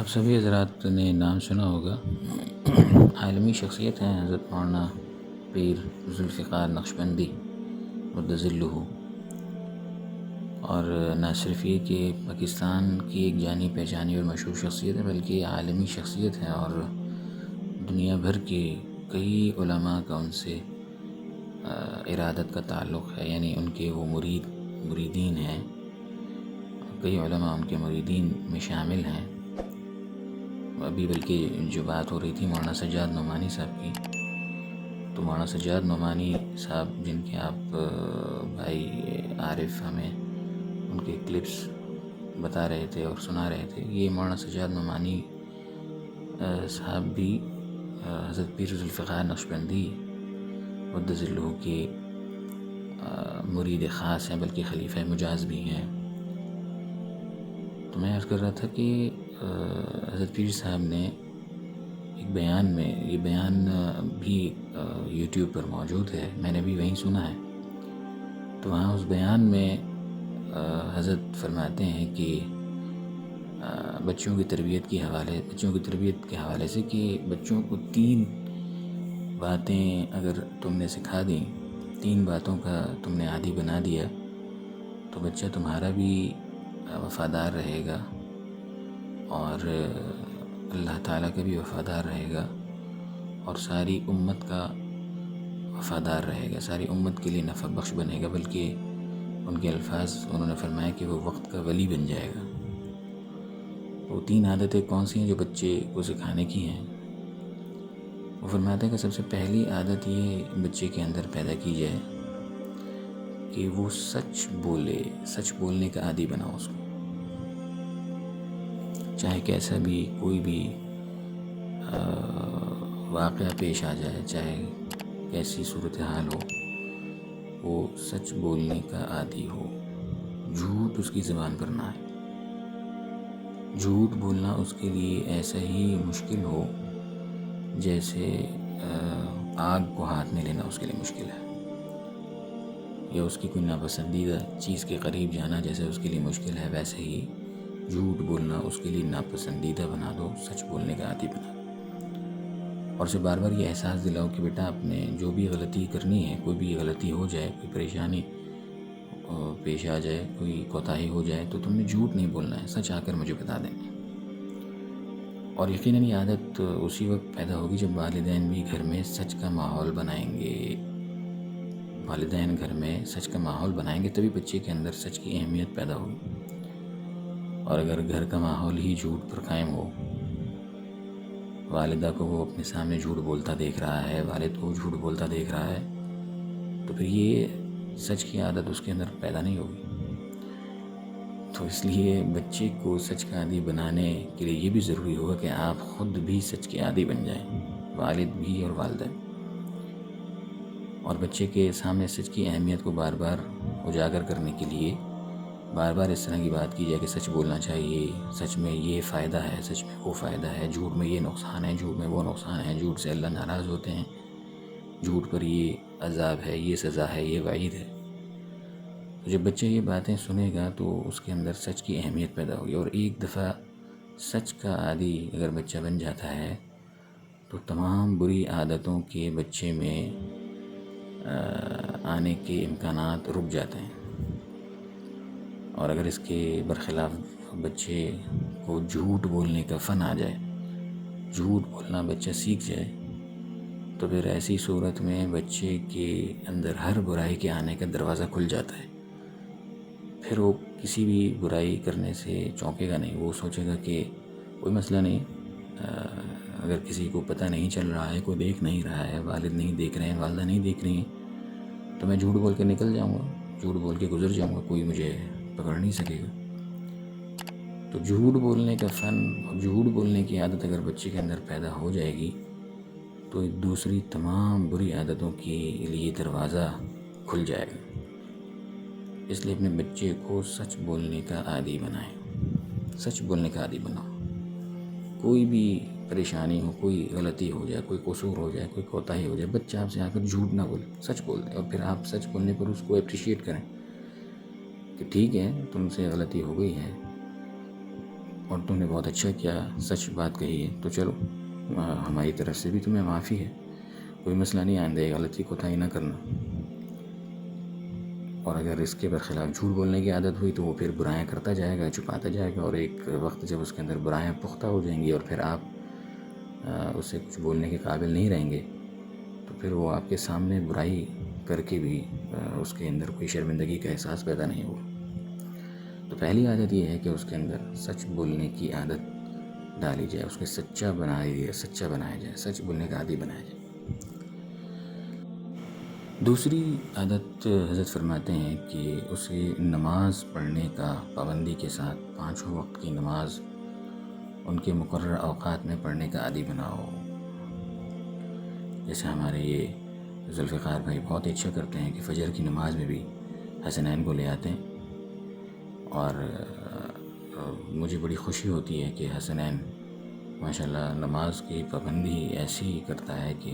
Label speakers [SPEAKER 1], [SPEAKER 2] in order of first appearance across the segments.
[SPEAKER 1] آپ سبھی حضرات نے نام سنا ہوگا، عالمی شخصیت ہیں حضرت مولانا پیر ذوالفقار نقشبندی مقدس ذلہ۔ اور نہ صرف یہ کہ پاکستان کی ایک جانی پہچانی اور مشہور شخصیت ہے، بلکہ یہ عالمی شخصیت ہے اور دنیا بھر کے کئی علماء کا ان سے ارادت کا تعلق ہے، یعنی ان کے وہ مریدین ہیں، کئی علماء ان کے مریدین میں شامل ہیں۔ ابھی بلکہ جو بات ہو رہی تھی مولانا سجاد نعمانی صاحب کی، تو مولانا سجاد نعمانی صاحب جن کے آپ بھائی عارف ہمیں ان کے کلپس بتا رہے تھے اور سنا رہے تھے، یہ مولانا سجاد نعمانی صاحب بھی حضرت پیر ذوالفقار نقشبندی مقدس ذلہ کے مرید خاص ہیں، بلکہ خلیفہ مجاز بھی ہیں۔ تو میں عرض کر رہا تھا کہ حضرت پیر صاحب نے ایک بیان میں، یہ بیان بھی یوٹیوب پر موجود ہے، میں نے بھی وہیں سنا ہے، تو وہاں اس بیان میں حضرت فرماتے ہیں کہ بچوں کی تربیت کے حوالے سے کہ بچوں کو 3 باتیں اگر تم نے سکھا دیں، 3 باتوں کا تم نے عادی بنا دیا تو بچہ تمہارا بھی وفادار رہے گا اور اللہ تعالیٰ کا بھی وفادار رہے گا اور ساری امت کا وفادار رہے گا، ساری امت کے لیے نفع بخش بنے گا، بلکہ ان کے الفاظ انہوں نے فرمایا کہ وہ وقت کا ولی بن جائے گا۔ وہ 3 عادتیں کون سی ہیں جو بچے کو سکھانے کی ہیں؟ وہ فرماتے ہیں کہ سب سے پہلی عادت یہ بچے کے اندر پیدا کی جائے کہ وہ سچ بولے، سچ بولنے کا عادی بناؤ اس کو، چاہے کیسا بھی کوئی بھی واقعہ پیش آ جائے، چاہے کیسی صورتحال ہو، وہ سچ بولنے کا عادی ہو، جھوٹ اس کی زبان پر نہ آئے، جھوٹ بولنا اس کے لیے ایسا ہی مشکل ہو جیسے آگ کو ہاتھ میں لینا اس کے لیے مشکل ہے، یا اس کی کوئی ناپسندیدہ چیز کے قریب جانا جیسے اس کے لیے مشکل ہے، ویسے ہی جھوٹ بولنا اس کے لیے ناپسندیدہ بنا دو، سچ بولنے کا عادی بنا دو، اور اسے بار بار یہ احساس دلاؤ کہ بیٹا آپ نے جو بھی غلطی کرنی ہے، کوئی بھی غلطی ہو جائے، کوئی پریشانی پیش آ جائے، کوئی کوتاہی ہو جائے تو تم نے جھوٹ نہیں بولنا ہے، سچ آ کر مجھے بتا دینا ہے۔ اور یقیناً یہ عادت اسی وقت پیدا ہوگی جب والدین بھی گھر میں سچ کا ماحول بنائیں گے، والدین گھر میں سچ کا ماحول بنائیں گے تبھی بچے کے اندر سچ کی اہمیت پیدا ہوگی۔ اور اگر گھر کا ماحول ہی جھوٹ پر قائم ہو، والدہ کو وہ اپنے سامنے جھوٹ بولتا دیکھ رہا ہے، والد کو جھوٹ بولتا دیکھ رہا ہے، تو پھر یہ سچ کی عادت اس کے اندر پیدا نہیں ہوگی۔ تو اس لیے بچے کو سچ کا عادی بنانے کے لیے یہ بھی ضروری ہوگا کہ آپ خود بھی سچ کے عادی بن جائیں، والد بھی اور والدہ بھی، اور بچے کے سامنے سچ کی اہمیت کو بار بار اجاگر کرنے کے لیے بار بار اس طرح کی بات کی جائے کہ سچ بولنا چاہیے، سچ میں یہ فائدہ ہے، سچ میں وہ فائدہ ہے، جھوٹ میں یہ نقصان ہے، جھوٹ میں وہ نقصان ہے، جھوٹ سے اللہ ناراض ہوتے ہیں، جھوٹ پر یہ عذاب ہے، یہ سزا ہے، یہ وعید ہے۔ تو جب بچہ یہ باتیں سنے گا تو اس کے اندر سچ کی اہمیت پیدا ہوگی، اور ایک دفعہ سچ کا عادی اگر بچہ بن جاتا ہے تو تمام بری عادتوں کے بچے میں آنے کے امکانات رک جاتے ہیں، اور اگر اس کے برخلاف بچے کو جھوٹ بولنے کا فن آ جائے، جھوٹ بولنا بچہ سیکھ جائے، تو پھر ایسی صورت میں بچے کے اندر ہر برائی کے آنے کا دروازہ کھل جاتا ہے، پھر وہ کسی بھی برائی کرنے سے چونکے گا نہیں، وہ سوچے گا کہ کوئی مسئلہ نہیں، اگر کسی کو پتہ نہیں چل رہا ہے، کوئی دیکھ نہیں رہا ہے، والد نہیں دیکھ رہے ہیں، والدہ نہیں دیکھ رہی ہیں، تو میں جھوٹ بول کے نکل جاؤں گا، جھوٹ بول کے گزر جاؤں گا، کوئی مجھے پکڑ نہیں سکے گا۔ تو جھوٹ بولنے کا فن اور جھوٹ بولنے کی عادت اگر بچے کے اندر پیدا ہو جائے گی تو دوسری تمام بری عادتوں کے لیے دروازہ کھل جائے گا۔ اس لیے اپنے بچے کو سچ بولنے کا عادی بنائیں، سچ بولنے کا عادی بناؤ، کوئی بھی پریشانی ہو، کوئی غلطی ہو جائے، کوئی قصور ہو جائے، کوئی کوتاہی ہو جائے، بچہ آپ سے آ کر جھوٹ نہ بولے، سچ بول دے، اور پھر آپ سچ بولنے پر اس کو اپریشیٹ کریں کہ ٹھیک ہے تم سے غلطی ہو گئی ہے، اور تم نے بہت اچھا کیا، سچ بات کہی ہے، تو چلو ہماری طرف سے بھی تمہیں معافی ہے، کوئی مسئلہ نہیں، آئندہ غلطی کوتاہی نہ کرنا۔ اور اگر اس کے برخلاف جھوٹ بولنے کی عادت ہوئی تو وہ پھر برائیاں کرتا جائے گا، چھپاتا جائے گا، اور ایک وقت جب اس کے اندر برائیاں پختہ ہو جائیں گی اور پھر آپ اسے کچھ بولنے کے قابل نہیں رہیں گے، تو پھر وہ آپ کے سامنے برائی کر کے بھی اس کے اندر کوئی شرمندگی کا احساس پیدا نہیں ہوگا۔ تو پہلی عادت یہ ہے کہ اس کے اندر سچ بولنے کی عادت ڈالی جائے، اس کو سچا بنایا جائے، سچ بولنے کا عادی بنایا جائے۔ دوسری عادت حضرت فرماتے ہیں کہ اسے نماز پڑھنے کا پابندی کے ساتھ 5 وقت کی نماز ان کے مقررہ اوقات میں پڑھنے کا عادی بناؤ۔ جیسے ہمارے یہ ذوالفقار بھائی بہت اچھا کرتے ہیں کہ فجر کی نماز میں بھی حسنین کو لے آتے ہیں، اور مجھے بڑی خوشی ہوتی ہے کہ حسنین ماشاءاللہ نماز کی پابندی ایسی کرتا ہے کہ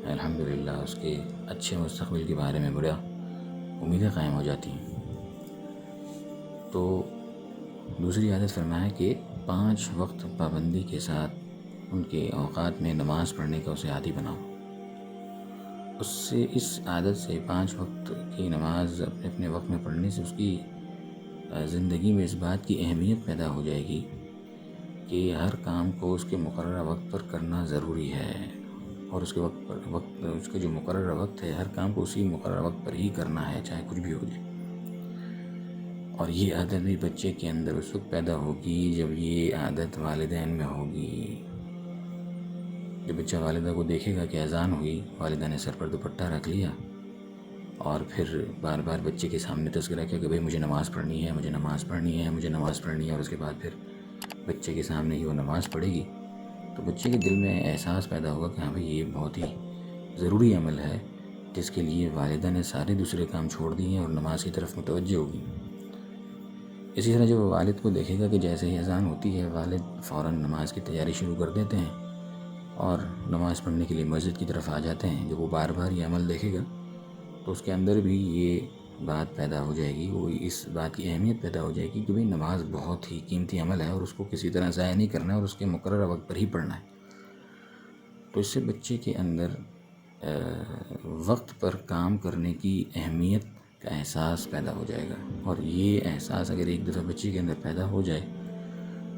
[SPEAKER 1] الحمدللہ اس کے اچھے مستقبل کے بارے میں بڑا امیدیں قائم ہو جاتی ہیں۔ تو دوسری عادت فرمایا کہ 5 وقت پابندی کے ساتھ ان کے اوقات میں نماز پڑھنے کا اسے عادی بناؤ۔ اس عادت سے 5 وقت کی نماز اپنے اپنے وقت میں پڑھنے سے اس کی زندگی میں اس بات کی اہمیت پیدا ہو جائے گی کہ ہر کام کو اس کے مقررہ وقت پر کرنا ضروری ہے، اور اس کے جو مقررہ وقت ہے ہر کام کو اسی مقررہ وقت پر ہی کرنا ہے، چاہے کچھ بھی ہو جائے۔ اور یہ عادت بھی بچے کے اندر اس وقت پیدا ہوگی جب یہ عادت والدین میں ہوگی۔ جب بچہ والدہ کو دیکھے گا کہ اذان ہوئی، والدہ نے سر پر دوپٹہ رکھ لیا، اور پھر بار بار بچے کے سامنے تذکرہ کیا کہ بھئی مجھے نماز پڑھنی ہے، مجھے نماز پڑھنی ہے، مجھے نماز پڑھنی ہے، اور اس کے بعد پھر بچے کے سامنے ہی وہ نماز پڑھے گی، تو بچے کے دل میں احساس پیدا ہوگا کہ ہاں بھئی یہ بہت ہی ضروری عمل ہے جس کے لیے والدہ نے سارے دوسرے کام چھوڑ دیے ہیں اور نماز کی طرف متوجہ ہوگی۔ اسی طرح جب وہ والد کو دیکھے گا کہ جیسے ہی اذان ہوتی ہے والد فوراً نماز کی تیاری شروع کر دیتے ہیں اور نماز پڑھنے کے لیے مسجد کی طرف آ جاتے ہیں، جب وہ بار بار یہ عمل دیکھے گا تو اس کے اندر بھی یہ بات پیدا ہو جائے گی، وہ اس بات کی اہمیت پیدا ہو جائے گی کہ بھئی نماز بہت ہی قیمتی عمل ہے اور اس کو کسی طرح ضائع نہیں کرنا ہے اور اس کے مقررہ وقت پر ہی پڑھنا ہے۔ تو اس سے بچے کے اندر وقت پر کام کرنے کی اہمیت کا احساس پیدا ہو جائے گا، اور یہ احساس اگر ایک دفعہ بچے کے اندر پیدا ہو جائے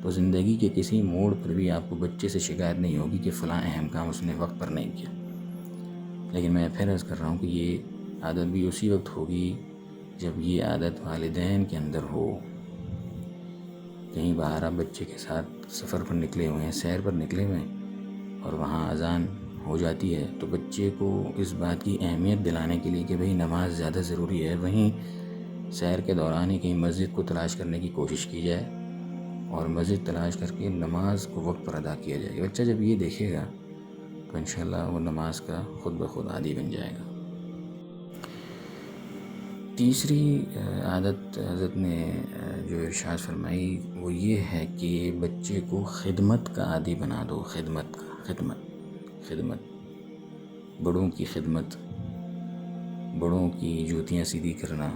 [SPEAKER 1] تو زندگی کے کسی موڑ پر بھی آپ کو بچے سے شکایت نہیں ہوگی کہ فلاں اہم کام اس نے وقت پر نہیں کیا۔ لیکن میں پھر عرض کر رہا ہوں کہ یہ عادت بھی اسی وقت ہوگی جب یہ عادت والدین کے اندر ہو۔ کہیں باہر آپ بچے کے ساتھ سفر پر نکلے ہوئے ہیں، سیر پر نکلے ہوئے ہیں، اور وہاں اذان ہو جاتی ہے تو بچے کو اس بات کی اہمیت دلانے کے لیے کہ بھئی نماز زیادہ ضروری ہے، وہیں سیر کے دوران ہی کہیں مسجد کو تلاش کرنے کی کوشش کی جائے اور مسجد تلاش کر کے نماز کو وقت پر ادا کیا جائے۔ بچہ جب یہ دیکھے گا تو انشاءاللہ وہ نماز کا خود بخود عادی بن جائے گا۔ تیسری عادت حضرت نے جو ارشاد فرمائی وہ یہ ہے کہ بچے کو خدمت کا عادی بنا دو۔ خدمت، بڑوں کی خدمت، بڑوں کی جوتیاں سیدھی کرنا،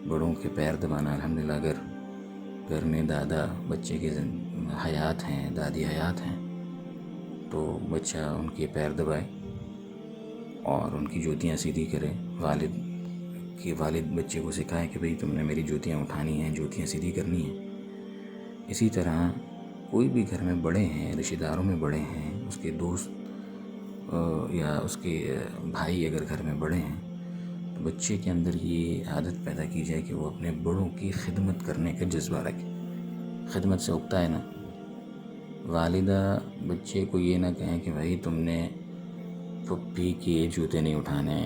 [SPEAKER 1] بڑوں کے پیر دبانا۔ الحمدللہ اگر گھر میں دادا بچے کے حیات ہیں، دادی حیات ہیں، تو بچہ ان کے پیر دبائے اور ان کی جوتیاں سیدھی کرے۔ والد بچے کو سکھائے کہ بھئی تم نے میری جوتیاں اٹھانی ہیں، جوتیاں سیدھی کرنی ہیں۔ اسی طرح کوئی بھی گھر میں بڑے ہیں، رشتہ داروں میں بڑے ہیں، اس کے دوست یا اس کے بھائی اگر گھر میں بڑے ہیں تو بچے کے اندر یہ عادت پیدا کی جائے کہ وہ اپنے بڑوں کی خدمت کرنے کا جذبہ رکھے۔ خدمت سے اگتا ہے نا، والدہ بچے کو یہ نہ کہیں کہ بھائی تم نے پھپھی کے جوتے نہیں اٹھانے،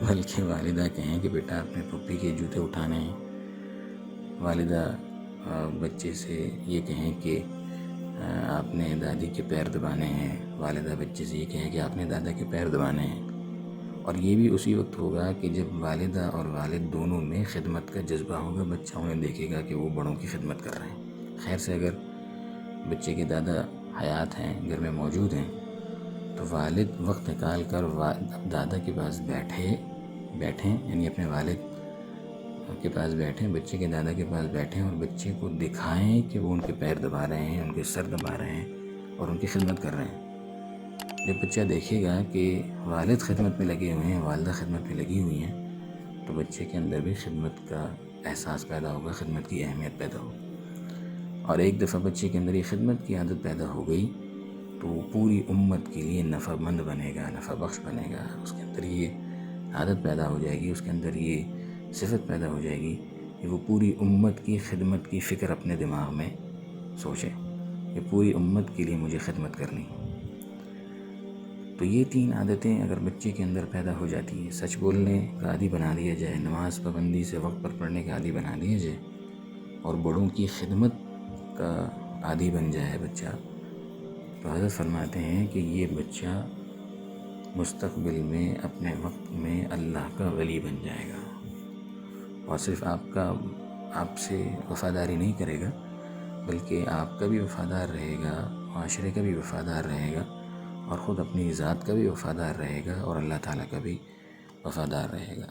[SPEAKER 1] بلکہ والدہ کہیں کہ بیٹا اپنے پھپھی کے جوتے اٹھانے ہیں۔ والدہ بچے سے یہ کہیں کہ آپ نے دادی کے پیر دبانے ہیں، والدہ بچے سے یہ کہیں کہ آپ نے دادا کے پیر دبانے ہیں۔ اور یہ بھی اسی وقت ہوگا کہ جب والدہ اور والد دونوں میں خدمت کا جذبہ ہوگا، بچہ انہیں دیکھے گا کہ وہ بڑوں کی خدمت کر رہے ہیں۔ خیر سے اگر بچے کے دادا حیات ہیں، گھر میں موجود ہیں، تو والد وقت نکال کر دادا کے پاس بیٹھیں، یعنی اپنے والد کے پاس بیٹھیں، بچے کے دادا کے پاس بیٹھیں اور بچے کو دکھائیں کہ وہ ان کے پیر دبا رہے ہیں، ان کے سر دبا رہے ہیں اور ان کی خدمت کر رہے ہیں۔ جب بچہ دیکھے گا کہ والد خدمت میں لگے ہوئے ہیں، والدہ خدمت میں لگی ہوئی ہیں، تو بچے کے اندر بھی خدمت کا احساس پیدا ہوگا، خدمت کی اہمیت پیدا ہوگی۔ اور ایک دفعہ بچے کے اندر یہ خدمت کی عادت پیدا ہو گئی تو وہ پوری امت کے لیے نفع مند بنے گا، نفع بخش بنے گا۔ اس کے اندر یہ عادت پیدا ہو جائے گی، اس کے اندر یہ صفت پیدا ہو جائے گی کہ وہ پوری امت کی خدمت کی فکر اپنے دماغ میں سوچے کہ پوری امت کے لیے مجھے خدمت کرنی۔ تو یہ 3 عادتیں اگر بچے کے اندر پیدا ہو جاتی ہیں، سچ بولنے کا عادی بنا دیا جائے، نماز پابندی سے وقت پر پڑھنے کا عادی بنا دیا جائے اور بڑوں کی خدمت کا عادی بن جائے بچہ، تو حضرت فرماتے ہیں کہ یہ بچہ مستقبل میں اپنے وقت میں اللہ کا ولی بن جائے گا، اور صرف آپ سے وفاداری نہیں کرے گا بلکہ آپ کا بھی وفادار رہے گا، معاشرے کا بھی وفادار رہے گا، اور خود اپنی ذات کا بھی وفادار رہے گا، اور اللہ تعالیٰ کا بھی وفادار رہے گا۔